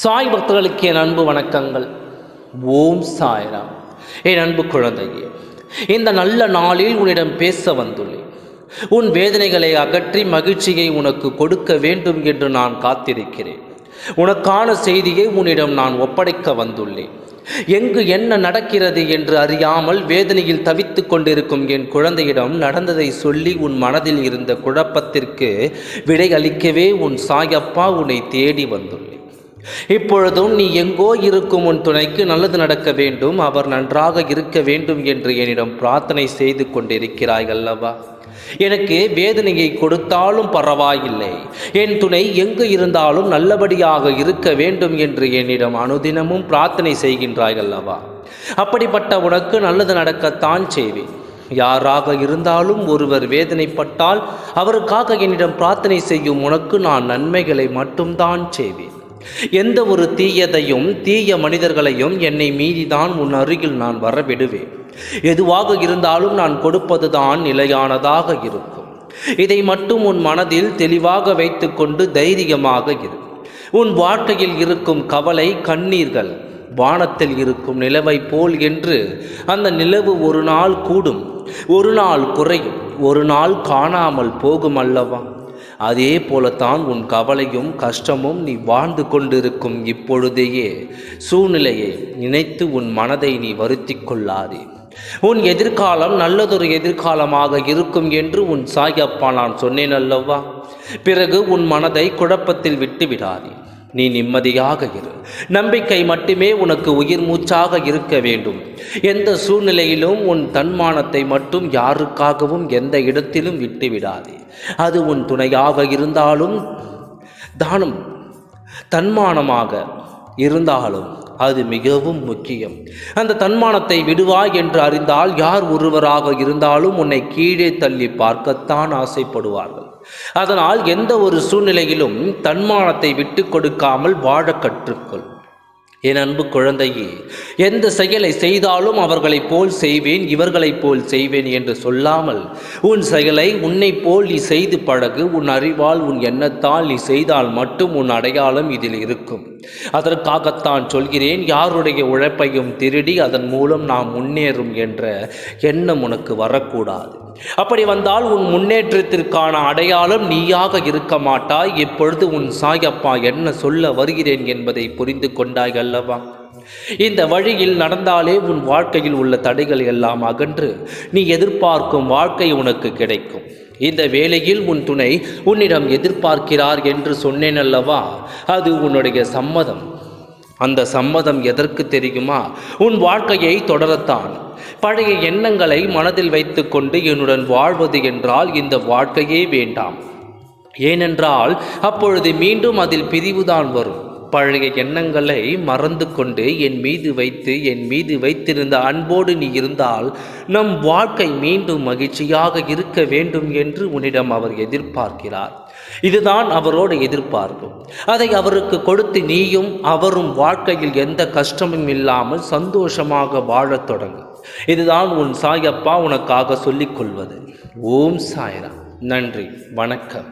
சாய் பக்தர்களுக்கு என் அன்பு வணக்கங்கள். ஓம் சாய்ராம். என் அன்பு குழந்தையே, இந்த நல்ல நாளில் உன்னிடம் பேச வந்துள்ளேன். உன் வேதனைகளை அகற்றி மகிழ்ச்சியை உனக்கு கொடுக்க வேண்டும் என்று நான் காத்திருக்கிறேன். உனக்கான செய்தியை உன்னிடம் நான் ஒப்படைக்க வந்துள்ளேன். எங்கு என்ன நடக்கிறது என்று அறியாமல் வேதனையில் தவித்து கொண்டிருக்கும் என் குழந்தையிடம் நடந்ததை சொல்லி உன் மனதில் இருந்த குழப்பத்திற்கு விடை அளிக்கவே உன் சாயப்பா உன்னை தேடி வந்துள்ளேன். இப்பொழுதும் நீ எங்கோ இருக்கும் உன் துணைக்கு நல்லது நடக்க வேண்டும், அவர் நன்றாக இருக்க வேண்டும் என்று என்னிடம் பிரார்த்தனை செய்து கொண்டிருக்கிறாய் அல்லவா? எனக்கு வேதனையை கொடுத்தாலும் பரவாயில்லை, என் துணை எங்கு இருந்தாலும் நல்லபடியாக இருக்க வேண்டும் என்று என்னிடம் அனுதினமும் பிரார்த்தனை செய்கின்றாய் அல்லவா? அப்படிப்பட்ட உனக்கு நல்லது நடக்கத்தான் செய்வேன். யாராக இருந்தாலும் ஒருவர் வேதனைப்பட்டால் அவருக்காக என்னிடம் பிரார்த்தனை செய்யும் உனக்கு நான் நன்மைகளை மட்டும்தான் செய்வேன். எந்த ஒரு தீயதையும் தீய மனிதர்களையும் என்னை மீறிதான் உன் அருகில் நான் வரவிடுவேன். எதுவாக இருந்தாலும் நான் கொடுப்பதுதான் நிலையானதாக இருக்கும். இதை மட்டும் உன் மனதில் தெளிவாக வைத்துக்கொண்டு தைரியமாக இரு. உன் வாழ்க்கையில் இருக்கும் கவலை கண்ணீர்கள் வானத்தில் இருக்கும் நிலவை போல் என்று அந்த நிலவு ஒரு நாள் கூடும், ஒரு நாள் குறையும், ஒரு நாள் காணாமல் போகும் அல்லவா? அதே போலத்தான் உன் கவலையும் கஷ்டமும் நீ வாழ்ந்து கொண்டிருக்கும் இப்பொழுதையே சூழ்நிலையை நினைத்து உன் மனதை நீ வருத்தி கொள்ளாதே. உன் எதிர்காலம் நல்லதொரு எதிர்காலமாக இருக்கும் என்று உன் சாயப்பா நான் சொன்னேன் அல்லவா? பிறகு உன் மனதை குழப்பத்தில் விட்டு விடாதே. நீ நிம்மதியாக இரு. நம்பிக்கை மட்டுமே உனக்கு உயிர் மூச்சாக இருக்க வேண்டும். எந்த சூழ்நிலையிலும் உன் தன்மானத்தை மட்டும் யாருக்காகவும் எந்த இடத்திலும் விட்டு விடாதே. அது உன் துணையாக இருந்தாலும் தன்மானமாக இருந்தாலும் அது மிகவும் முக்கியம். அந்த தன்மானத்தை விடுவாய் என்று அறிந்தால் யார் ஒருவராக இருந்தாலும் உன்னை கீழே தள்ளி பார்க்கத்தான் ஆசைப்படுவார்கள். அதனால் எந்த ஒரு சூழ்நிலையிலும் தன்மானத்தை விட்டு கொடுக்காமல் வாழ கற்றுக்கொள். என் அன்பு குழந்தையே, எந்த செயலை செய்தாலும் அவர்களைப் போல் செய்வேன், இவர்களைப் போல் செய்வேன் என்று சொல்லாமல் உன் செயலை உன்னை போல் நீ செய்து பழகு. உன் அறிவால் உன் எண்ணத்தால் நீ செய்தால் மட்டும் உன் அடையாளம் இதில் இருக்கும். அதற்காகத்தான் சொல்கிறேன், யாருடைய உழைப்பையும் திருடி அதன் மூலம் நாம் முன்னேறும் என்ற எண்ணம் உனக்கு வரக்கூடாது. அப்படி வந்தால் உன் முன்னேற்றத்திற்கான அடையாளம் நீயாக இருக்க மாட்டாய். இப்பொழுது உன் சாயப்பா என்ன சொல்ல வருகிறேன் என்பதை புரிந்து கொண்டாய் அல்லவா? இந்த வழியில் நடந்தாலே உன் வாழ்க்கையில் உள்ள தடைகள் எல்லாம் அகன்று நீ எதிர்பார்க்கும் வாழ்க்கை உனக்கு கிடைக்கும். இந்த வேளையில் உன் துணை உன்னிடம் எதிர்பார்க்கிறார் என்று சொன்னேன் அல்லவா? அது உன்னுடைய சம்மதம். அந்த சம்மதம் எதற்கு தெரியுமா? உன் வாழ்க்கையை தொடரத்தான். பழைய எண்ணங்களை மனதில் வைத்து கொண்டு என்னுடன் வாழ்வது என்றால் இந்த வாழ்க்கையே வேண்டாம். ஏனென்றால் அப்பொழுது மீண்டும் அதில் பிரிவுதான் வரும். பழைய எண்ணங்களை மறந்து கொண்டு என் மீது வைத்திருந்த அன்போடு நீ இருந்தால் நம் வாழ்க்கை மீண்டும் மகிழ்ச்சியாக இருக்க வேண்டும் என்று உன்னிடம் அவர் எதிர்பார்க்கிறார். இதுதான் அவரோட எதிர்பார்ப்பு. அதை அவருக்கு கொடுத்து நீயும் அவரும் வாழ்க்கையில் எந்த கஷ்டமும் இல்லாமல் சந்தோஷமாக வாழத் தொடங்கு. இதுதான் உன் சாயப்பா உனக்காக சொல்லிக் கொள்வது. ஓம் சாய்ராம். நன்றி, வணக்கம்.